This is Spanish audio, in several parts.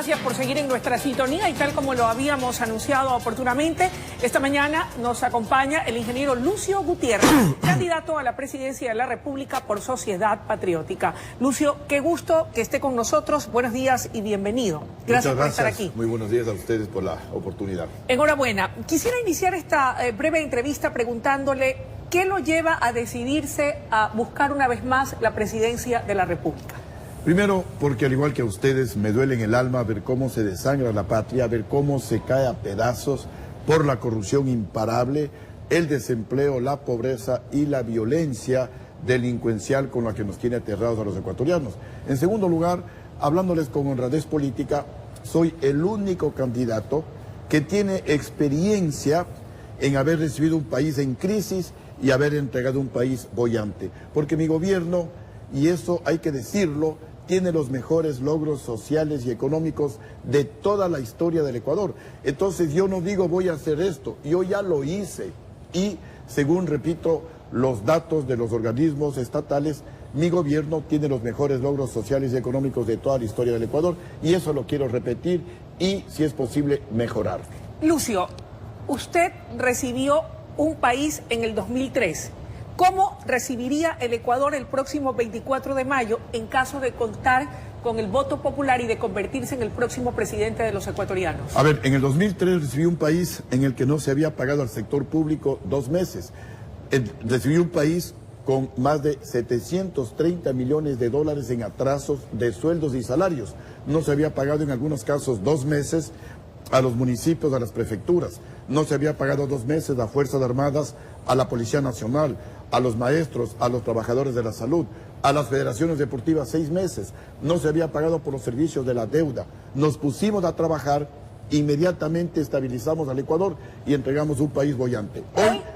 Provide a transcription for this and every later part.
Gracias por seguir en nuestra sintonía y tal como lo habíamos anunciado oportunamente, esta mañana nos acompaña el ingeniero Lucio Gutiérrez, candidato a la presidencia de la República por Sociedad Patriótica. Lucio, qué gusto que esté con nosotros. Buenos días y bienvenido. Gracias por estar aquí. Muy buenos días a ustedes por la oportunidad. Enhorabuena. Quisiera iniciar esta breve entrevista preguntándole qué lo lleva a decidirse a buscar una vez más la presidencia de la República. Primero, porque al igual que a ustedes, me duele en el alma ver cómo se desangra la patria, ver cómo se cae a pedazos por la corrupción imparable, el desempleo, la pobreza y la violencia delincuencial con la que nos tiene aterrados a los ecuatorianos. En segundo lugar, hablándoles con honradez política, soy el único candidato que tiene experiencia en haber recibido un país en crisis y haber entregado un país boyante. Porque mi gobierno, y eso hay que decirlo, tiene los mejores logros sociales y económicos de toda la historia del Ecuador. Entonces yo no digo voy a hacer esto, yo ya lo hice. Y según, repito, los datos de los organismos estatales, mi gobierno tiene los mejores logros sociales y económicos de toda la historia del Ecuador. Y eso lo quiero repetir y, si es posible, mejorar. Lucio, usted recibió un país en el 2003. ¿Cómo recibiría el Ecuador el próximo 24 de mayo en caso de contar con el voto popular y de convertirse en el próximo presidente de los ecuatorianos? A ver, en el 2003 recibí un país en el que no se había pagado al sector público 2 meses. Recibí un país con más de 730 millones de dólares en atrasos de sueldos y salarios. No se había pagado en algunos casos 2 meses a los municipios, a las prefecturas. No se había pagado 2 meses a Fuerzas Armadas, a la Policía Nacional, a los maestros, a los trabajadores de la salud, a las federaciones deportivas 6 meses. No se había pagado por los servicios de la deuda. Nos pusimos a trabajar, inmediatamente estabilizamos al Ecuador y entregamos un país boyante.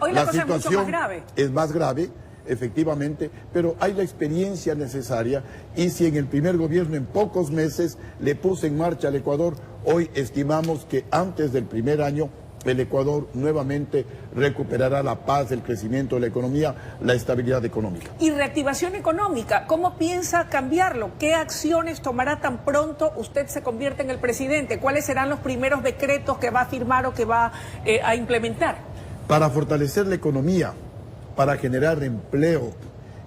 Hoy la cosa situación es mucho más grave. Es más grave, efectivamente, pero hay la experiencia necesaria y si en el primer gobierno en pocos meses le puse en marcha al Ecuador, hoy estimamos que antes del primer año el Ecuador nuevamente recuperará la paz, el crecimiento de la economía, la estabilidad económica. Y reactivación económica, ¿cómo piensa cambiarlo? ¿Qué acciones tomará tan pronto usted se convierte en el presidente? ¿Cuáles serán los primeros decretos que va a firmar o que va a implementar? Para fortalecer la economía, para generar empleo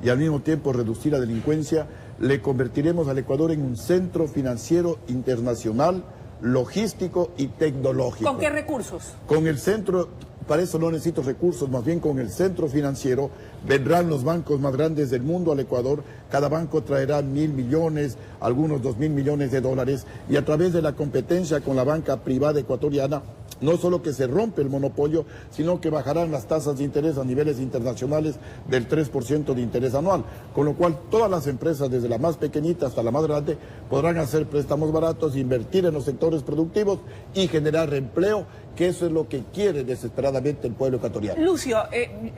y al mismo tiempo reducir la delincuencia, le convertiremos al Ecuador en un centro financiero internacional, logístico y tecnológico. ¿Con qué recursos? Con el centro, para eso no necesito recursos, más bien con el centro financiero vendrán los bancos más grandes del mundo al Ecuador. Cada banco traerá 1.000 millones, algunos 2.000 millones de dólares y a través de la competencia con la banca privada ecuatoriana, no solo que se rompe el monopolio, sino que bajarán las tasas de interés a niveles internacionales del 3% de interés anual, con lo cual todas las empresas, desde la más pequeñita hasta la más grande, podrán hacer préstamos baratos, invertir en los sectores productivos y generar empleo, que eso es lo que quiere desesperadamente el pueblo ecuatoriano. Lucio,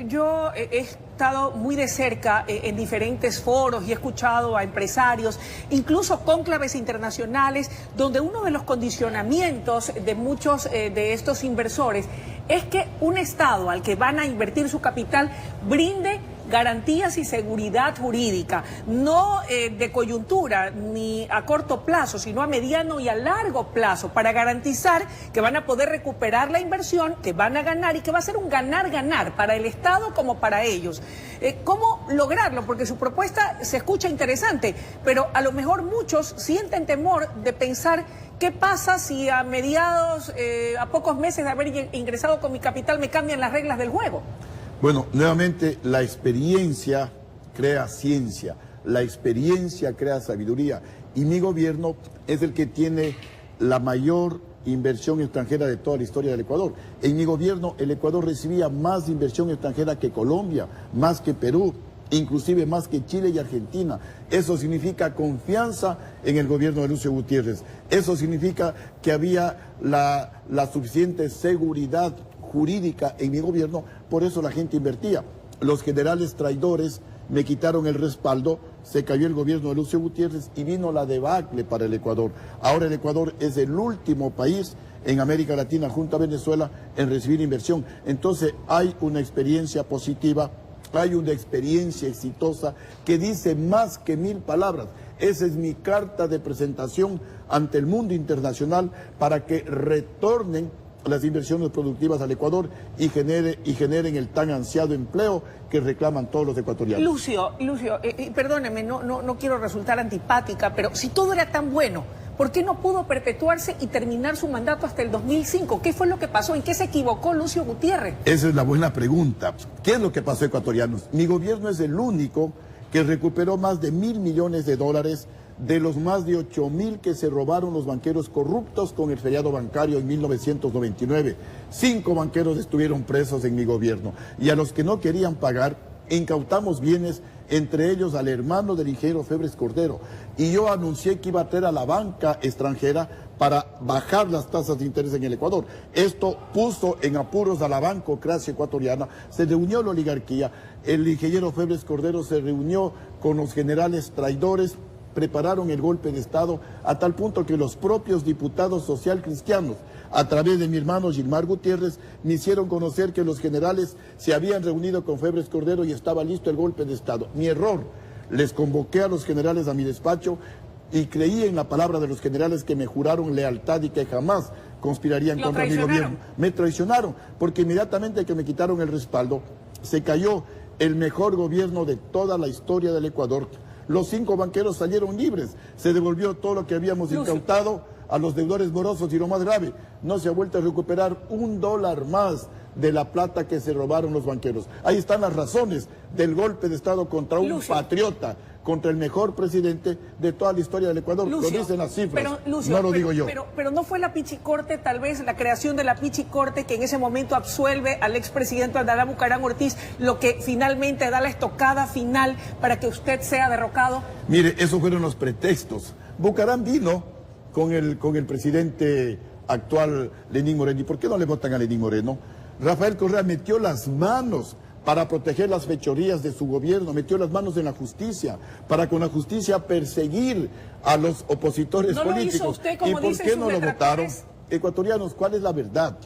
yo he estado muy de cerca en diferentes foros y he escuchado a empresarios, incluso cónclaves internacionales, donde uno de los condicionamientos de muchos de estos inversores es que un Estado al que van a invertir su capital brinde garantías y seguridad jurídica, no de coyuntura ni a corto plazo, sino a mediano y a largo plazo, para garantizar que van a poder recuperar la inversión, que van a ganar y que va a ser un ganar-ganar para el Estado como para ellos. ¿Cómo lograrlo? Porque su propuesta se escucha interesante, pero a lo mejor muchos sienten temor de pensar ¿qué pasa si a mediados, a pocos meses de haber ingresado con mi capital me cambian las reglas del juego? Bueno, nuevamente, la experiencia crea ciencia, la experiencia crea sabiduría y mi gobierno es el que tiene la mayor inversión extranjera de toda la historia del Ecuador. En mi gobierno el Ecuador recibía más inversión extranjera que Colombia, más que Perú, inclusive más que Chile y Argentina. Eso significa confianza en el gobierno de Lucio Gutiérrez. Eso significa que había la suficiente seguridad jurídica en mi gobierno, por eso la gente invertía. Los generales traidores me quitaron el respaldo, se cayó el gobierno de Lucio Gutiérrez y vino la debacle para el Ecuador. Ahora el Ecuador es el último país en América Latina, junto a Venezuela, en recibir inversión. Entonces hay una experiencia positiva hay una experiencia exitosa que dice más que 1000 palabras. Esa es mi carta de presentación ante el mundo internacional para que retornen las inversiones productivas al Ecuador y generen el tan ansiado empleo que reclaman todos los ecuatorianos. Lucio, perdóneme, no quiero resultar antipática, pero si todo era tan bueno, ¿por qué no pudo perpetuarse y terminar su mandato hasta el 2005? ¿Qué fue lo que pasó? ¿En qué se equivocó Lucio Gutiérrez? Esa es la buena pregunta. ¿Qué es lo que pasó, ecuatorianos? Mi gobierno es el único que recuperó más de $1.000 millones de los más de 8.000 que se robaron los banqueros corruptos con el feriado bancario en 1999. 5 banqueros estuvieron presos en mi gobierno. Y a los que no querían pagar, incautamos bienes, entre ellos al hermano del ingeniero Febres Cordero. Y yo anuncié que iba a traer a la banca extranjera para bajar las tasas de interés en el Ecuador. Esto puso en apuros a la bancocracia ecuatoriana. Se reunió la oligarquía. El ingeniero Febres Cordero se reunió con los generales traidores, prepararon el golpe de Estado a tal punto que los propios diputados social cristianos, a través de mi hermano Gilmar Gutiérrez, me hicieron conocer que los generales se habían reunido con Febres Cordero y estaba listo el golpe de Estado. Mi error, les convoqué a los generales a mi despacho y creí en la palabra de los generales que me juraron lealtad y que jamás conspirarían contra mi gobierno. Me traicionaron, porque inmediatamente que me quitaron el respaldo, se cayó el mejor gobierno de toda la historia del Ecuador. Los 5 banqueros salieron libres, se devolvió todo lo que habíamos incautado a los deudores morosos y lo más grave, no se ha vuelto a recuperar $1 más de la plata que se robaron los banqueros. Ahí están las razones del golpe de Estado contra un patriota, contra el mejor presidente de toda la historia del Ecuador. Lo dicen las cifras, no lo digo yo. Pero no fue la Pichicorte, tal vez la creación de la Pichicorte, que en ese momento absuelve al expresidente Abdalá Bucaram Ortiz, lo que finalmente da la estocada final para que usted sea derrocado. Mire, esos fueron los pretextos. Bucaram vino con el presidente actual, Lenín Moreno. ¿Y por qué no le votan a Lenín Moreno? Rafael Correa metió las manos para proteger las fechorías de su gobierno, metió las manos en la justicia, para con la justicia perseguir a los opositores políticos. ¿No lo hizo usted, como ¿Y por dicen qué sus no lo votaron? detractores? Ecuatorianos, ¿cuál es la verdad?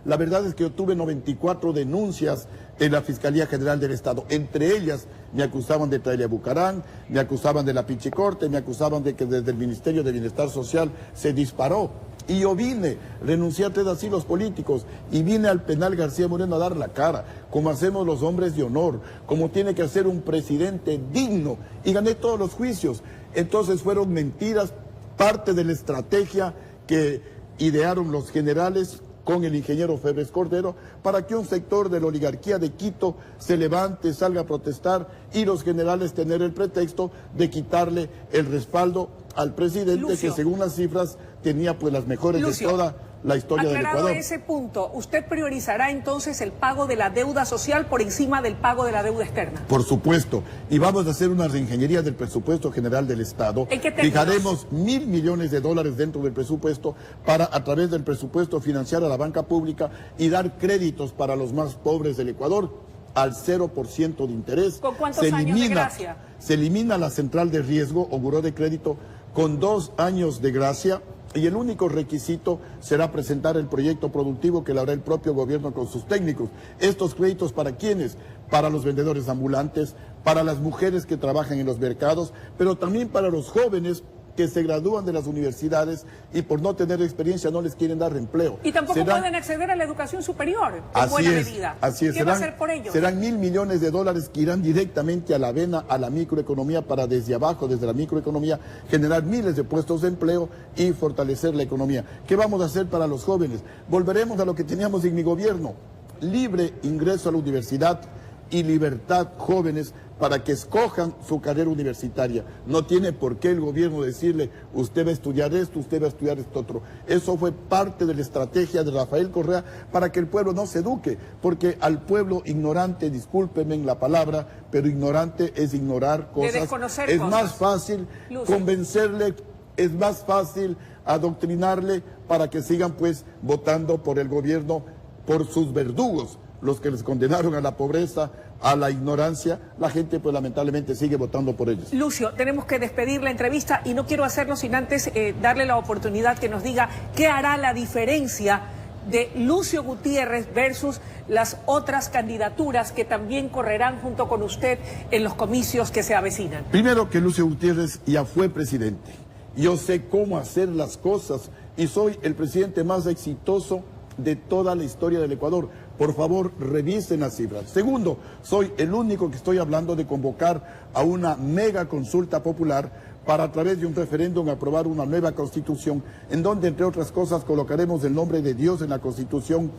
La verdad es que yo tuve 94 denuncias en la Fiscalía General del Estado. Entre ellas me acusaban de traerle a Bucaram, me acusaban de la Pichicorte, me acusaban de que desde el Ministerio de Bienestar Social se disparó. Y yo vine, renuncié a 3 asilos políticos y vine al penal García Moreno a dar la cara, como hacemos los hombres de honor, como tiene que hacer un presidente digno, y gané todos los juicios. Entonces fueron mentiras, parte de la estrategia que idearon los generales con el ingeniero Febres Cordero, para que un sector de la oligarquía de Quito se levante, salga a protestar, y los generales tener el pretexto de quitarle el respaldo al presidente, Lucio, que según las cifras tenía pues las mejores Lucio, de toda la historia del Ecuador. Aclarado ese punto, ¿usted priorizará entonces el pago de la deuda social por encima del pago de la deuda externa? Por supuesto, y vamos a hacer una reingeniería del presupuesto general del Estado. ¿En qué términos? Fijaremos $1.000 millones dentro del presupuesto para, a través del presupuesto, financiar a la banca pública y dar créditos para los más pobres del Ecuador al 0% de interés. ¿Con cuántos años de gracia? Se elimina la central de riesgo o buró de crédito con 2 años de gracia, y el único requisito será presentar el proyecto productivo que lo hará el propio gobierno con sus técnicos. Estos créditos, ¿para quiénes? Para los vendedores ambulantes, para las mujeres que trabajan en los mercados, pero también para los jóvenes que se gradúan de las universidades y por no tener experiencia no les quieren dar empleo. Y tampoco pueden acceder a la educación superior en buena medida. Así es. ¿Qué va a hacer por ellos? Serán $1.000 millones que irán directamente a la vena, a la microeconomía, para desde abajo, desde la microeconomía, generar miles de puestos de empleo y fortalecer la economía. ¿Qué vamos a hacer para los jóvenes? Volveremos a lo que teníamos en mi gobierno: libre ingreso a la universidad y libertad jóvenes para que escojan su carrera universitaria. No tiene por qué el gobierno decirle, usted va a estudiar esto, usted va a estudiar esto otro. Eso fue parte de la estrategia de Rafael Correa para que el pueblo no se eduque, porque al pueblo ignorante, discúlpenme en la palabra, pero ignorante es ignorar cosas. De desconocer es cosas. Más fácil convencerle, es más fácil adoctrinarle para que sigan pues votando por el gobierno, por sus verdugos, los que les condenaron a la pobreza, a la ignorancia. La gente pues lamentablemente sigue votando por ellos. Lucio, tenemos que despedir la entrevista y no quiero hacerlo sin antes darle la oportunidad que nos diga qué hará la diferencia de Lucio Gutiérrez versus las otras candidaturas que también correrán junto con usted en los comicios que se avecinan? Primero, que Lucio Gutiérrez ya fue presidente. Yo sé cómo hacer las cosas y soy el presidente más exitoso de toda la historia del Ecuador. Por favor, revisen las cifras. Segundo, soy el único que estoy hablando de convocar a una mega consulta popular para, a través de un referéndum, aprobar una nueva constitución, en donde, entre otras cosas, colocaremos el nombre de Dios en la constitución,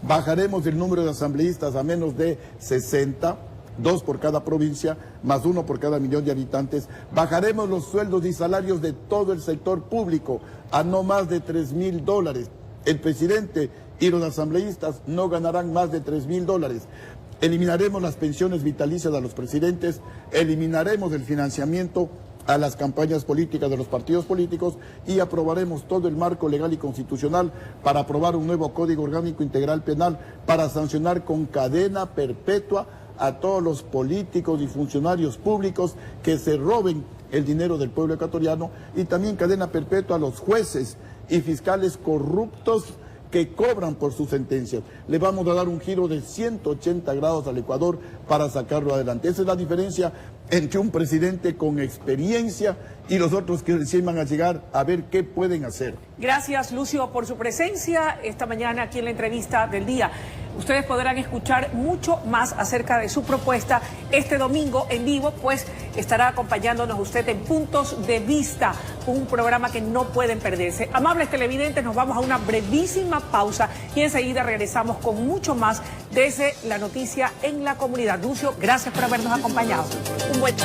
bajaremos el número de asambleístas a menos de 60, 2 por cada provincia, más 1 por cada millón de habitantes. Bajaremos los sueldos y salarios de todo el sector público a no más de $3.000. El presidente y los asambleístas no ganarán más de $3.000. Eliminaremos las pensiones vitalicias a los presidentes, eliminaremos el financiamiento a las campañas políticas de los partidos políticos y aprobaremos todo el marco legal y constitucional para aprobar un nuevo Código Orgánico Integral Penal para sancionar con cadena perpetua a todos los políticos y funcionarios públicos que se roben el dinero del pueblo ecuatoriano, y también cadena perpetua a los jueces y fiscales corruptos que cobran por sus sentencias. Le vamos a dar un giro de 180 grados al Ecuador para sacarlo adelante. Esa es la diferencia entre un presidente con experiencia y los otros que recién van a llegar a ver qué pueden hacer. Gracias, Lucio, por su presencia esta mañana aquí en la entrevista del día. Ustedes podrán escuchar mucho más acerca de su propuesta este domingo en vivo, pues estará acompañándonos usted en Puntos de Vista, un programa que no pueden perderse. Amables televidentes, nos vamos a una brevísima pausa y enseguida regresamos con mucho más desde la noticia en la comunidad. Lucio, gracias por habernos acompañado. Un buen